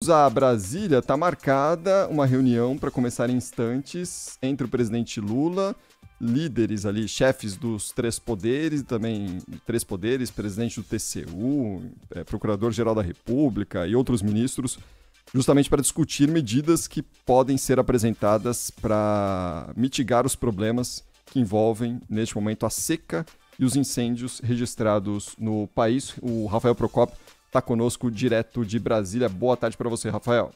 a Brasília, está marcada uma reunião para começar em instantes entre o presidente Lula, líderes ali, chefes dos três poderes, também três poderes, presidente do TCU, procurador-geral da República e outros ministros, justamente para discutir medidas que podem ser apresentadas para mitigar os problemas que envolvem, neste momento, a seca e os incêndios registrados no país. O Rafael Procópio está conosco direto de Brasília. Boa tarde para você, Rafael.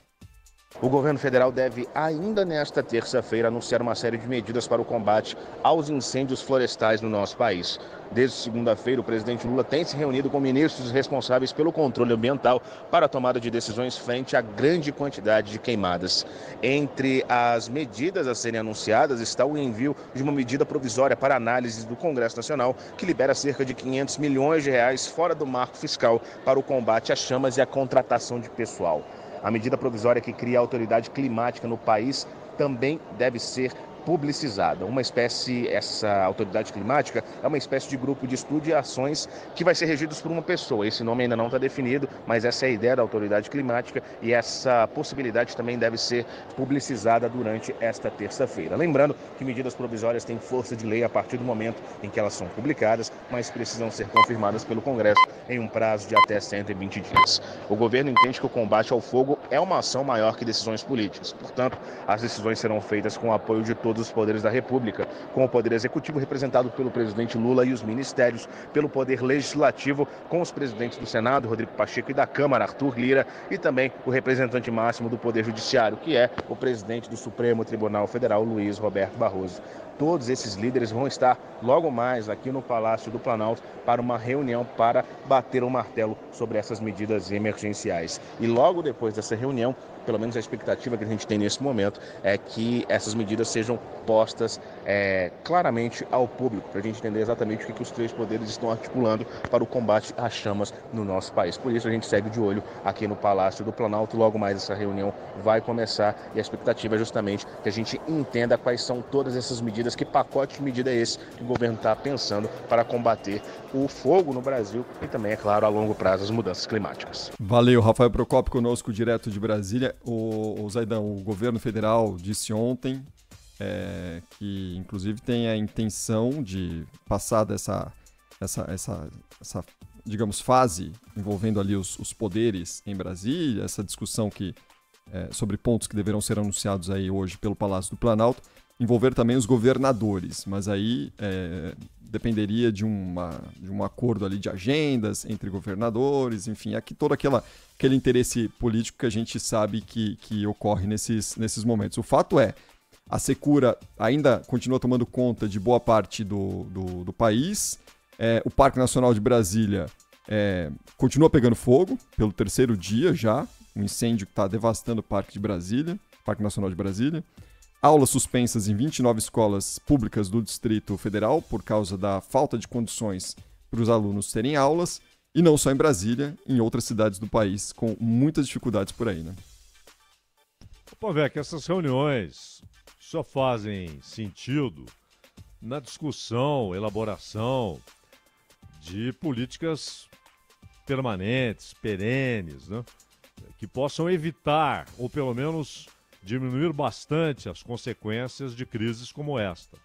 O governo federal deve, ainda nesta terça-feira, anunciar uma série de medidas para o combate aos incêndios florestais no nosso país. Desde segunda-feira, o presidente Lula tem se reunido com ministros responsáveis pelo controle ambiental para a tomada de decisões frente à grande quantidade de queimadas. Entre as medidas a serem anunciadas está o envio de uma medida provisória para análise do Congresso Nacional, que libera cerca de 500 milhões de reais fora do marco fiscal para o combate às chamas e a contratação de pessoal. A medida provisória que cria a autoridade climática no país também deve ser publicizada. Essa autoridade climática é uma espécie de grupo de estudo e ações que vai ser regidos por uma pessoa. Esse nome ainda não está definido, mas essa é a ideia da autoridade climática e essa possibilidade também deve ser publicizada durante esta terça-feira. Lembrando que medidas provisórias têm força de lei a partir do momento em que elas são publicadas, mas precisam ser confirmadas pelo Congresso em um prazo de até 120 dias. O governo entende que o combate ao fogo é uma ação maior que decisões políticas. Portanto, as decisões serão feitas com o apoio de todos os poderes da República, com o Poder Executivo representado pelo presidente Lula e os ministérios, pelo Poder Legislativo, com os presidentes do Senado, Rodrigo Pacheco, e da Câmara, Arthur Lira, e também o representante máximo do Poder Judiciário, que é o presidente do Supremo Tribunal Federal, Luiz Roberto Barroso. Todos esses líderes vão estar logo mais aqui no Palácio do Planalto para uma reunião para bater o martelo sobre essas medidas emergenciais. E logo depois dessa reunião, pelo menos a expectativa que a gente tem nesse momento, é que essas medidas sejam postas claramente ao público, para a gente entender exatamente o que os três poderes estão articulando para o combate às chamas no nosso país. Por isso a gente segue de olho aqui no Palácio do Planalto. Logo mais essa reunião vai começar e a expectativa é justamente que a gente entenda quais são todas essas medidas, que pacote de medida é esse que o governo está pensando para combater o fogo no Brasil e também, é claro, a longo prazo as mudanças climáticas. Valeu, Rafael Procópio conosco direto de Brasília. O Zaidan, o governo federal disse ontem que inclusive tem a intenção de passar dessa digamos, fase envolvendo ali os poderes em Brasília, essa discussão sobre pontos que deverão ser anunciados aí hoje pelo Palácio do Planalto, envolver também os governadores, mas aí dependeria de um acordo ali de agendas entre governadores, enfim, aqui todo aquele interesse político que a gente sabe que ocorre nesses momentos. O fato é, a secura ainda continua tomando conta de boa parte do país, o Parque Nacional de Brasília continua pegando fogo pelo terceiro dia já, um incêndio que está devastando o Parque Nacional de Brasília. Aulas suspensas em 29 escolas públicas do Distrito Federal por causa da falta de condições para os alunos terem aulas, e não só em Brasília, em outras cidades do país, com muitas dificuldades por aí, né? Pô, velho, que essas reuniões só fazem sentido na discussão, elaboração de políticas permanentes, perenes, né? Que possam evitar, ou pelo menos diminuir bastante as consequências de crises como esta.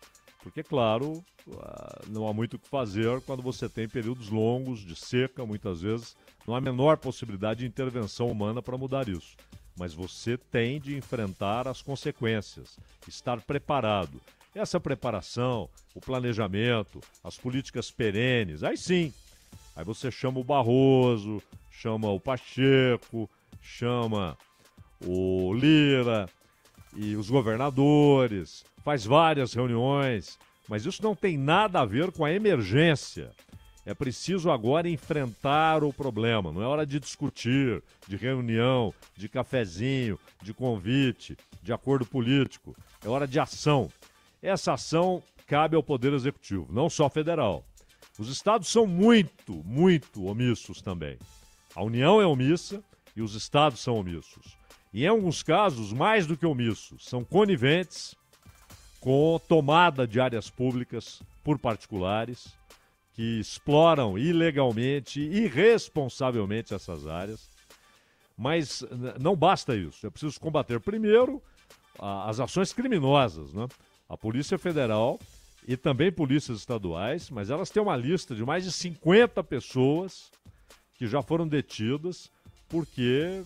Porque, claro, não há muito o que fazer quando você tem períodos longos de seca, muitas vezes não há a menor possibilidade de intervenção humana para mudar isso. Mas você tem de enfrentar as consequências, estar preparado. Essa preparação, o planejamento, as políticas perenes, aí sim. Aí você chama o Barroso, chama o Pacheco, chama o Lira e os governadores, faz várias reuniões, mas isso não tem nada a ver com a emergência. É preciso agora enfrentar o problema, não é hora de discutir, de reunião, de cafezinho, de convite, de acordo político. É hora de ação. Essa ação cabe ao Poder Executivo, não só federal. Os estados são muito, muito omissos também. A União é omissa e os estados são omissos. E em alguns casos, mais do que omissos, são coniventes com tomada de áreas públicas por particulares que exploram ilegalmente, irresponsavelmente essas áreas. Mas não basta isso. É preciso combater primeiro as ações criminosas, né? A Polícia Federal e também polícias estaduais, mas elas têm uma lista de mais de 50 pessoas que já foram detidas porque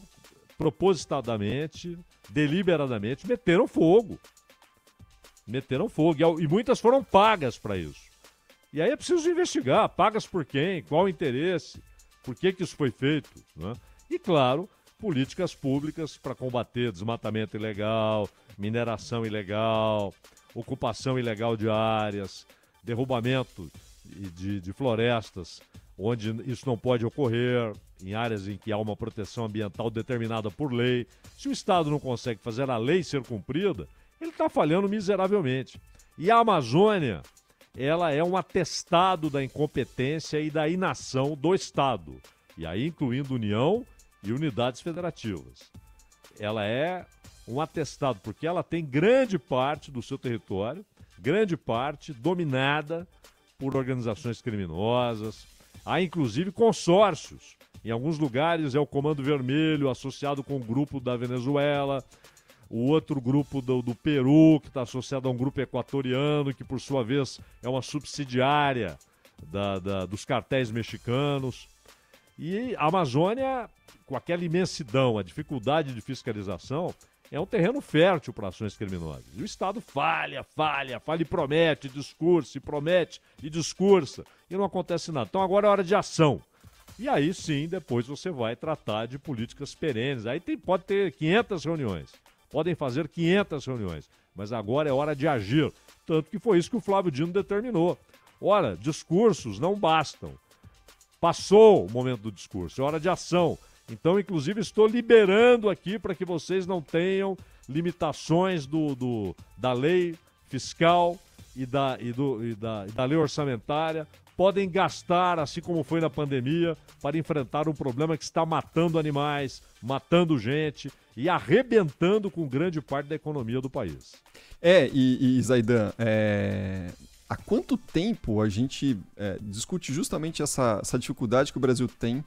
propositadamente, deliberadamente, meteram fogo. Meteram fogo. E muitas foram pagas para isso. E aí é preciso investigar. Pagas por quem? Qual o interesse? Por que isso foi feito? Né? E, claro, políticas públicas para combater desmatamento ilegal, mineração ilegal, ocupação ilegal de áreas, derrubamento de florestas, onde isso não pode ocorrer, em áreas em que há uma proteção ambiental determinada por lei. Se o Estado não consegue fazer a lei ser cumprida, ele está falhando miseravelmente. E a Amazônia, ela é um atestado da incompetência e da inação do Estado, e aí incluindo União e unidades federativas. Ela é um atestado porque ela tem grande parte do seu território, grande parte dominada por organizações criminosas. Há inclusive consórcios. Em alguns lugares é o Comando Vermelho associado com o grupo da Venezuela, o outro grupo do Peru, que está associado a um grupo equatoriano, que por sua vez é uma subsidiária dos cartéis mexicanos. E a Amazônia, com aquela imensidão, a dificuldade de fiscalização, é um terreno fértil para ações criminosas. E o Estado falha e promete, discursa, e promete e discursa, e não acontece nada. Então agora é hora de ação. E aí sim, depois você vai tratar de políticas perenes. Aí pode ter 500 reuniões, podem fazer 500 reuniões, mas agora é hora de agir. Tanto que foi isso que o Flávio Dino determinou. Ora, discursos não bastam. Passou o momento do discurso, é hora de ação. Então, inclusive, estou liberando aqui para que vocês não tenham limitações da lei fiscal e da lei orçamentária. Podem gastar, assim como foi na pandemia, para enfrentar um problema que está matando animais, matando gente e arrebentando com grande parte da economia do país. E Zaidan, há quanto tempo a gente discute justamente essa dificuldade que o Brasil tem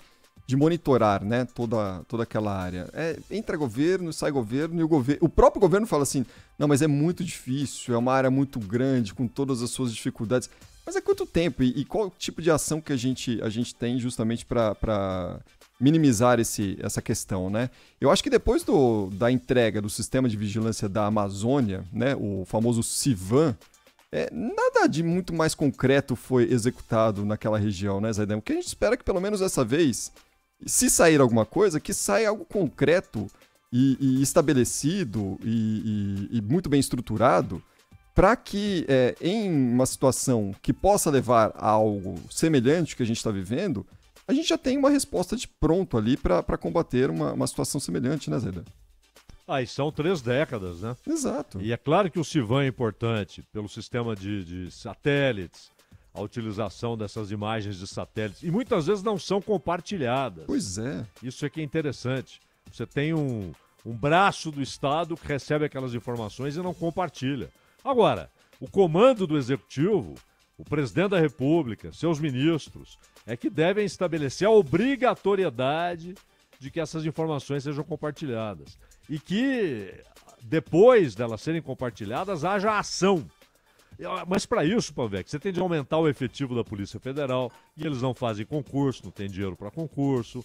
de monitorar, né, toda aquela área? Entra governo, sai governo, e o próprio governo fala assim, não, mas é muito difícil, é uma área muito grande, com todas as suas dificuldades. Mas há quanto tempo e qual tipo de ação que a gente tem justamente para minimizar essa questão, né? Eu acho que depois da entrega do sistema de vigilância da Amazônia, né, o famoso CIVAM, nada de muito mais concreto foi executado naquela região, né, Zaidan? O que a gente espera é que pelo menos dessa vez, se sair alguma coisa, que saia algo concreto e estabelecido e muito bem estruturado, para que em uma situação que possa levar a algo semelhante que a gente está vivendo, a gente já tem uma resposta de pronto ali para combater uma situação semelhante, né, Zaidan? E são 3 décadas, né? Exato. E é claro que o CIVAM é importante pelo sistema de satélites, a utilização dessas imagens de satélites, e muitas vezes não são compartilhadas. Pois é. Isso é que é interessante. Você tem um braço do Estado que recebe aquelas informações e não compartilha. Agora, o comando do Executivo, o presidente da República, seus ministros, é que devem estabelecer a obrigatoriedade de que essas informações sejam compartilhadas. E que, depois delas serem compartilhadas, haja ação. Mas para isso, Pavec, você tem de aumentar o efetivo da Polícia Federal, e eles não fazem concurso, não tem dinheiro para concurso.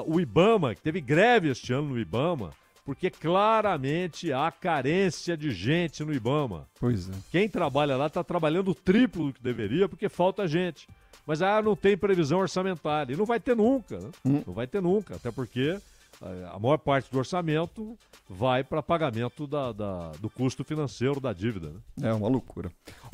O IBAMA, que teve greve este ano no IBAMA, porque claramente há carência de gente no IBAMA. Pois é. Quem trabalha lá está trabalhando o triplo do que deveria, porque falta gente. Mas não tem previsão orçamentária. E não vai ter nunca, né? Não vai ter nunca, até porque a maior parte do orçamento vai para pagamento do custo financeiro da dívida, né? É uma loucura.